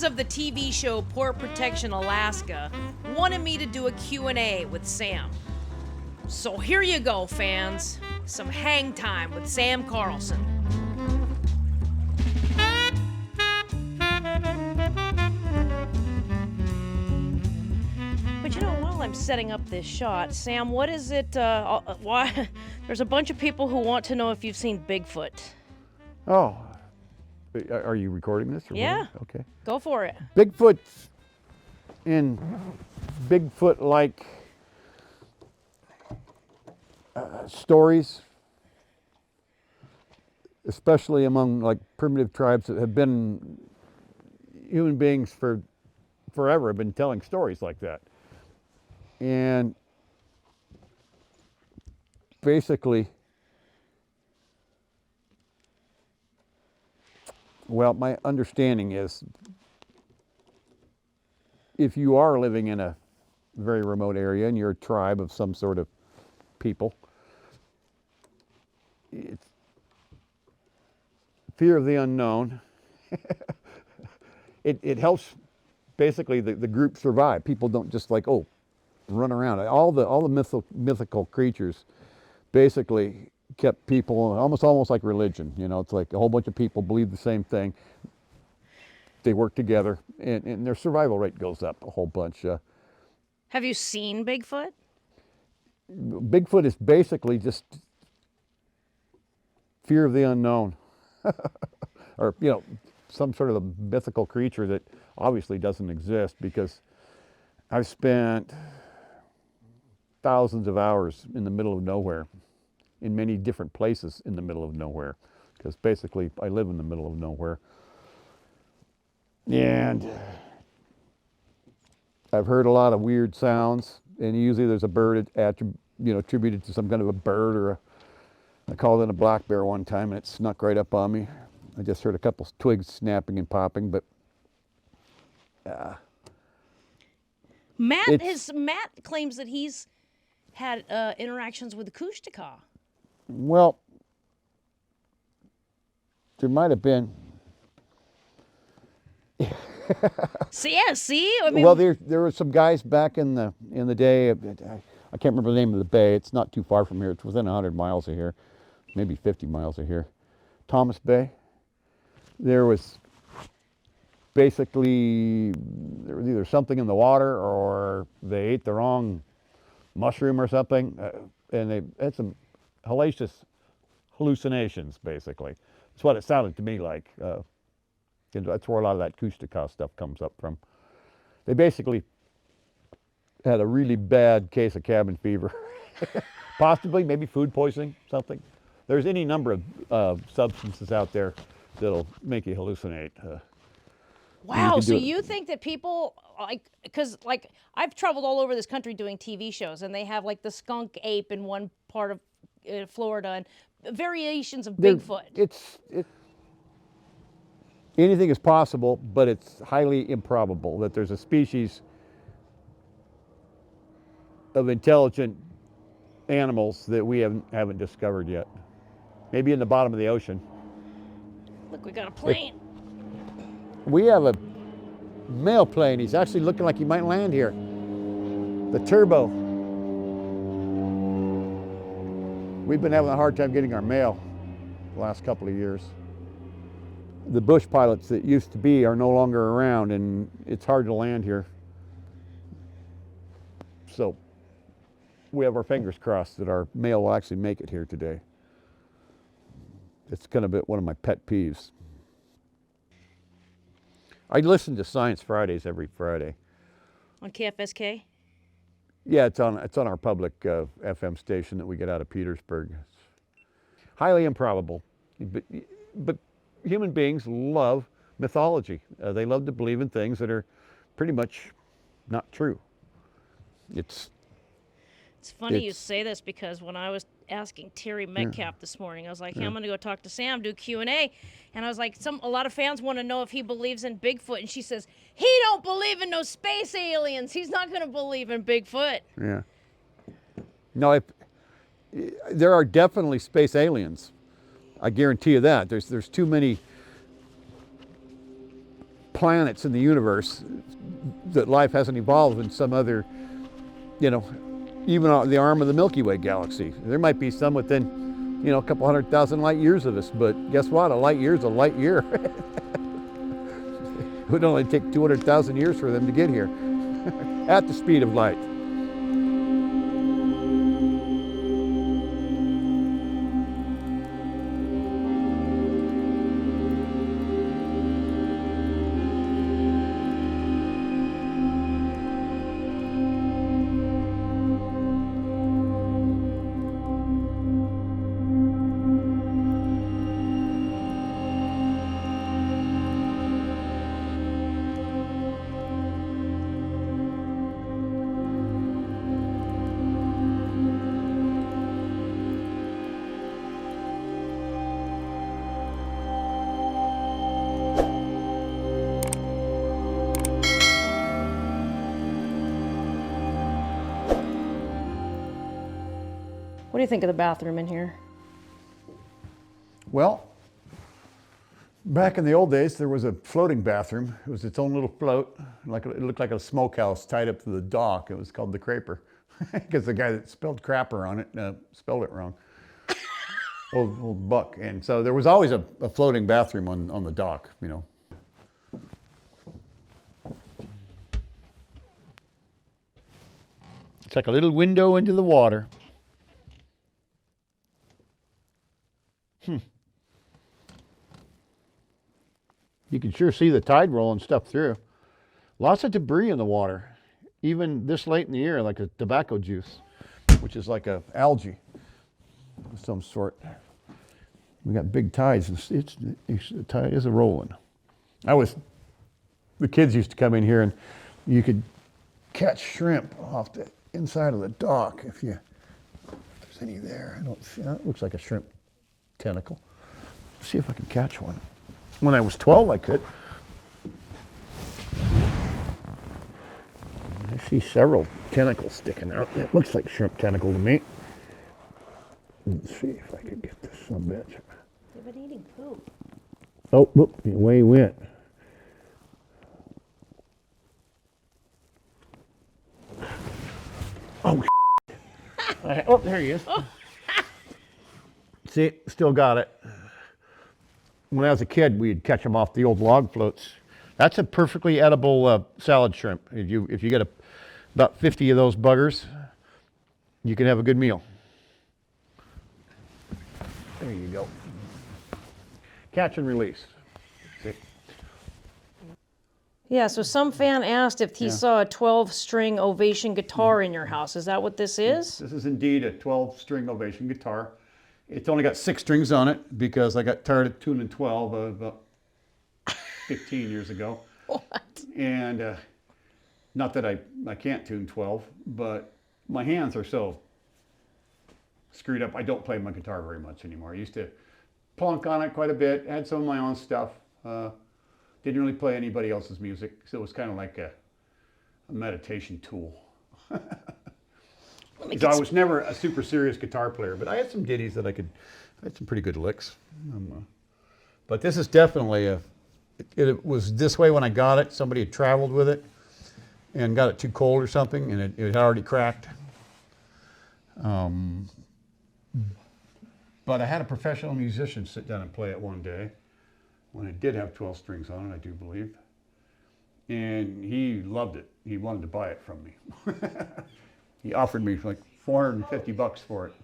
of the TV show Port Protection Alaska wanted me to do a Q&A with Sam. So here you go, fans. Some hang time with Sam Carlson. But you know, while I'm setting up this shot, Sam, what is it, why, there's a bunch of people who want to know if you've seen Bigfoot. Oh, are you recording this? Or Yeah. whatever? Okay. Go for it. Bigfoot in Bigfoot-like stories, especially among like primitive tribes that have been human beings for forever, have been telling stories like that. And basically, well, my understanding is if you are living in a very remote area and you're a tribe of some sort of people, it's fear of the unknown. It helps basically the group survive. People don't just like, oh, run around. All the mythical creatures basically kept people almost like religion. You know, it's like a whole bunch of people believe the same thing. They work together, and their survival rate goes up a whole bunch. Have you seen Bigfoot? Bigfoot is basically just fear of the unknown, or you know, some sort of a mythical creature that obviously doesn't exist, because I've spent thousands of hours in the middle of nowhere, in many different places in the middle of nowhere, because basically I live in the middle of nowhere. And I've heard a lot of weird sounds, and usually there's a bird attributed to some kind of a bird, or I called in a black bear one time and it snuck right up on me. I just heard a couple twigs snapping and popping, but Matt claims that he's had interactions with the Kushtaka. well, there might have been. See, I mean, Well, there were some guys back in the day. I can't remember the name of the bay. It's not too far from here. It's within 100 miles of here, maybe 50 miles of here. Thomas Bay. There was basically, there was either something in the water or they ate the wrong mushroom or something, and they had some hellacious hallucinations. Basically, that's what it sounded to me like. That's where a lot of that Kushtaka stuff comes up from. They basically had a really bad case of cabin fever, possibly maybe food poisoning, something. There's any number of substances out there that'll make you hallucinate. wow, so you think that people, because I've traveled all over this country doing TV shows, and they have like the skunk ape in one part of Florida, and variations of Bigfoot. Anything is possible, but it's highly improbable that there's a species of intelligent animals that we haven't discovered yet. Maybe in the bottom of the ocean. Look, we got a plane. We have a mail plane. He's actually looking like he might land here. The Turbo. We've been having a hard time getting our mail the last couple of years. The bush pilots that used to be are no longer around, and it's hard to land here. So we have our fingers crossed that our mail will actually make it here today. It's kind of one of my pet peeves. I listen to Science Fridays every Friday. On KFSK? Yeah, it's on our public FM station that we get out of Petersburg. It's highly improbable, but human beings love mythology. They love to believe in things that are pretty much not true. It's funny you say this, because when I was asking Terry Metcalf this morning, I was like, hey, I'm going to go talk to Sam, do Q&A. And I was like, a lot of fans want to know if he believes in Bigfoot. And she says, he don't believe in no space aliens. He's not going to believe in Bigfoot. Yeah. No, there are definitely space aliens. I guarantee you that. There's too many planets in the universe that life hasn't evolved in some other, you know, even on the arm of the Milky Way galaxy. There might be some within, you know, a couple 100,000 light years of us, but guess what? A light year is a light year. It would only take 200,000 years for them to get here at the speed of light. What do you think of the bathroom in here? Well, back in the old days, there was a floating bathroom. It was its own little float. It looked like a smokehouse tied up to the dock. It was called the Craper because the guy that spelled crapper on it spelled it wrong. old Buck. And so there was always a floating bathroom on the dock, you know. It's like a little window into the water. You can sure see the tide rolling stuff through. Lots of debris in the water, even this late in the year, like a tobacco juice, which is like a algae of some sort. We got big tides. The tide is rolling. The kids used to come in here and you could catch shrimp off the inside of the dock if there's any there. I don't see. That looks like a shrimp tentacle. Let's see if I can catch one. When I was 12, I could. I see several tentacles sticking out. It looks like shrimp tentacle to me. Let's see if I can get this sumbitch. They've been eating poop. Oh, whoop, away he went. Oh, oh, there he is. See, still got it. When I was a kid, we'd catch them off the old log floats. That's a perfectly edible salad shrimp. If you get about 50 of those buggers, you can have a good meal. There you go. Catch and release. See? Yeah, so some fan asked if he saw a 12-string Ovation guitar in your house. Is that what this is? This is indeed a 12-string Ovation guitar. It's only got 6 strings on it because I got tired of tuning 12 about 15 years ago. What? And not that I can't tune 12, but my hands are so screwed up. I don't play my guitar very much anymore. I used to plunk on it quite a bit, had some of my own stuff. Didn't really play anybody else's music, so it was kind of like a meditation tool. So I was never a super serious guitar player, but I had some ditties that I had some pretty good licks. But this is definitely it was this way when I got it. Somebody had traveled with it and got it too cold or something, and it had already cracked. But I had a professional musician sit down and play it one day when it did have 12 strings on it, I do believe. And he loved it. He wanted to buy it from me. He offered me like $450 for it.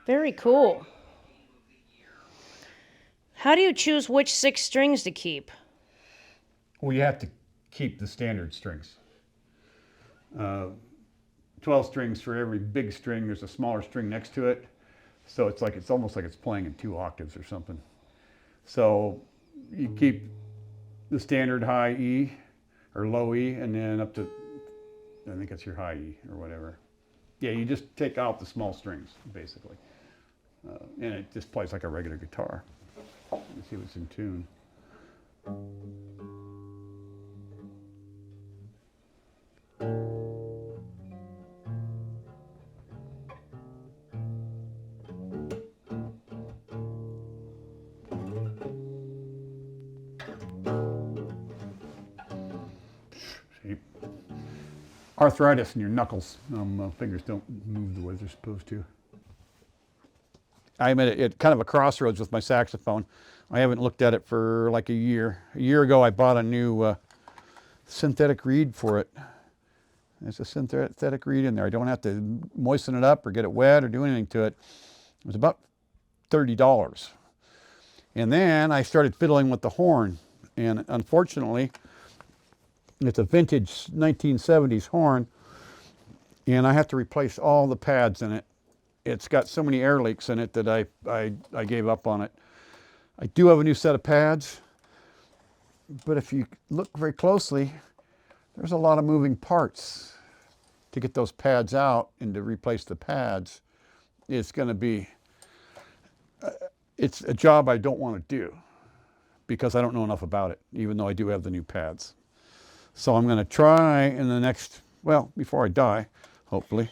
Very cool. How do you choose which 6 strings to keep? Well, you have to keep the standard strings. 12 strings for every big string. There's a smaller string next to it. So it's almost like it's playing in 2 octaves or something. So you keep the standard high E or low E, and then up to, I think it's your high E or whatever. Yeah, you just take out the small strings, basically. And it just plays like a regular guitar. Let's see what's in tune. arthritis in your knuckles. Fingers don't move the way they're supposed to. I'm at kind of a crossroads with my saxophone. I haven't looked at it for like a year. A year ago, I bought a new synthetic reed for it. There's a synthetic reed in there. I don't have to moisten it up or get it wet or do anything to it. It was about $30. And then I started fiddling with the horn. And unfortunately, it's a vintage 1970s horn. And I have to replace all the pads in it. It's got so many air leaks in it that I gave up on it. I do have a new set of pads. But if you look very closely, there's a lot of moving parts to get those pads out and to replace the pads. It's going to be, it's a job I don't want to do because I don't know enough about it, even though I do have the new pads. So I'm going to try in the next, well, before I die, hopefully,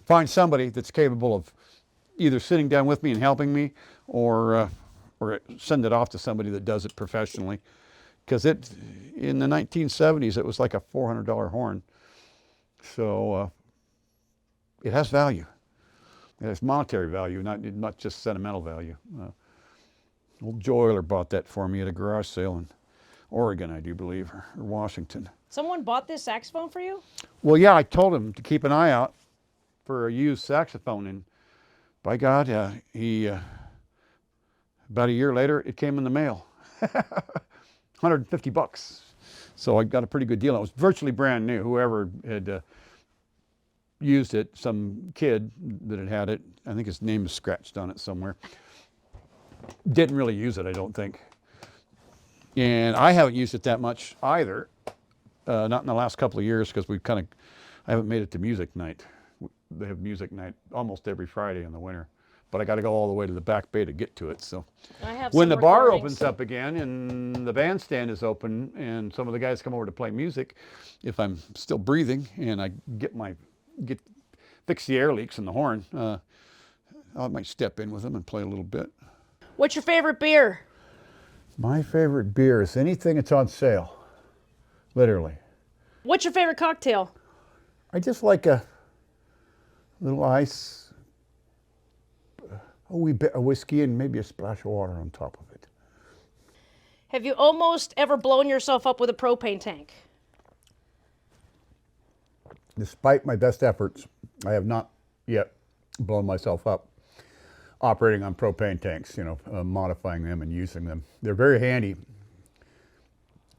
find somebody that's capable of either sitting down with me and helping me or send it off to somebody that does it professionally. Because in the 1970s, it was like a $400 horn. So it has value. It has monetary value, not just sentimental value. Old Joe Euler bought that for me at a garage sale in Oregon, I do believe, or Washington. Someone bought this saxophone for you? Well, yeah, I told him to keep an eye out for a used saxophone. And by God, he about a year later, it came in the mail. $150. So I got a pretty good deal. It was virtually brand new. Whoever had used it, some kid that had it, I think his name is scratched on it somewhere, didn't really use it, I don't think. And I haven't used it that much either, not in the last couple of years, because I haven't made it to music night. They have music night almost every Friday in the winter. But I got to go all the way to the back bay to get to it. So when the bar opens up again and the bandstand is open and some of the guys come over to play music, if I'm still breathing and I fix the air leaks in the horn, I might step in with them and play a little bit. What's your favorite beer? My favorite beer is anything that's on sale, literally. What's your favorite cocktail? I just like a little ice, a whiskey, and maybe a splash of water on top of it. Have you almost ever blown yourself up with a propane tank? Despite my best efforts, I have not yet blown myself up operating on propane tanks, modifying them and using them. They're very handy.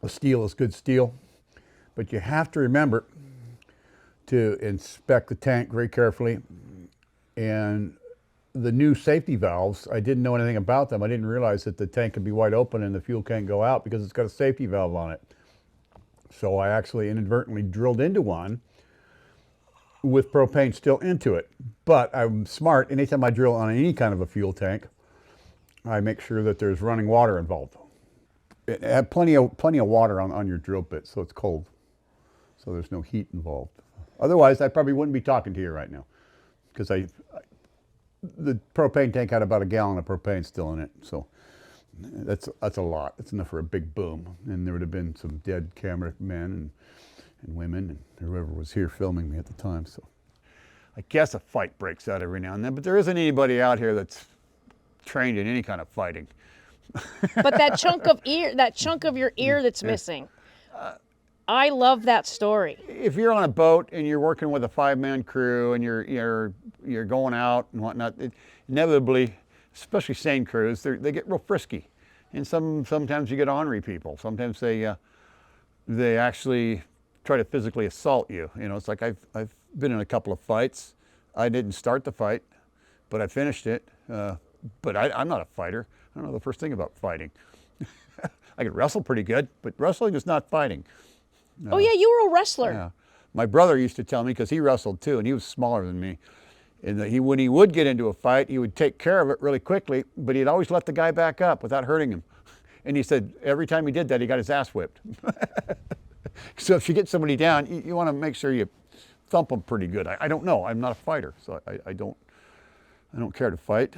A steel is good steel, but you have to remember to inspect the tank very carefully. And the new safety valves, I didn't know anything about them. I didn't realize that the tank could be wide open and the fuel can't go out because it's got a safety valve on it. So I actually inadvertently drilled into one with propane still into it. But I'm smart. Anytime I drill on any kind of a fuel tank, I make sure that there's running water involved. Have plenty of water on your drill bit so it's cold. So there's no heat involved. Otherwise, I probably wouldn't be talking to you right now because the propane tank had about a gallon of propane still in it, so that's a lot. It's enough for a big boom, and there would have been some dead cameramen and women and whoever was here filming me at the time. So I guess a fight breaks out every now and then, but there isn't anybody out here that's trained in any kind of fighting. But that chunk of your ear that's missing. I love that story. If you're on a boat and you're working with a 5-man crew and you're going out and whatnot, inevitably, especially sane crews, they get real frisky, and sometimes you get ornery people. Sometimes they actually try to physically assault you. It's like I've been in a couple of fights. I didn't start the fight, but I finished it. But I'm not a fighter. I don't know the first thing about fighting. I could wrestle pretty good, but wrestling is not fighting. Oh yeah, you were a wrestler. Yeah. My brother used to tell me, because he wrestled too, and he was smaller than me, and that when he would get into a fight, he would take care of it really quickly, but he'd always let the guy back up without hurting him. And he said every time he did that, he got his ass whipped. So if you get somebody down, you want to make sure you thump them pretty good. I don't know. I'm not a fighter, so I don't care to fight.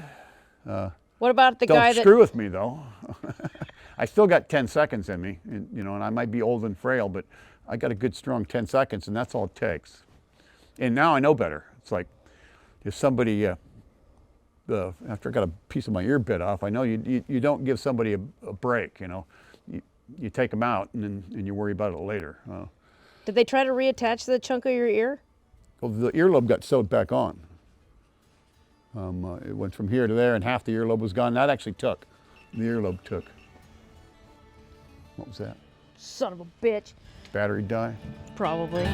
What about the guy that... Don't screw with me, though. I still got 10 seconds in me, and I might be old and frail, but I got a good strong 10 seconds, and that's all it takes. And now I know better. It's like if somebody, after I got a piece of my ear bit off, I know you don't give somebody a break, you know. You take them out, and you worry about it later. Did they try to reattach the chunk of your ear? Well, the earlobe got sewed back on. It went from here to there, and half the earlobe was gone. That actually took. The earlobe took. What was that? Son of a bitch. Battery die? Probably.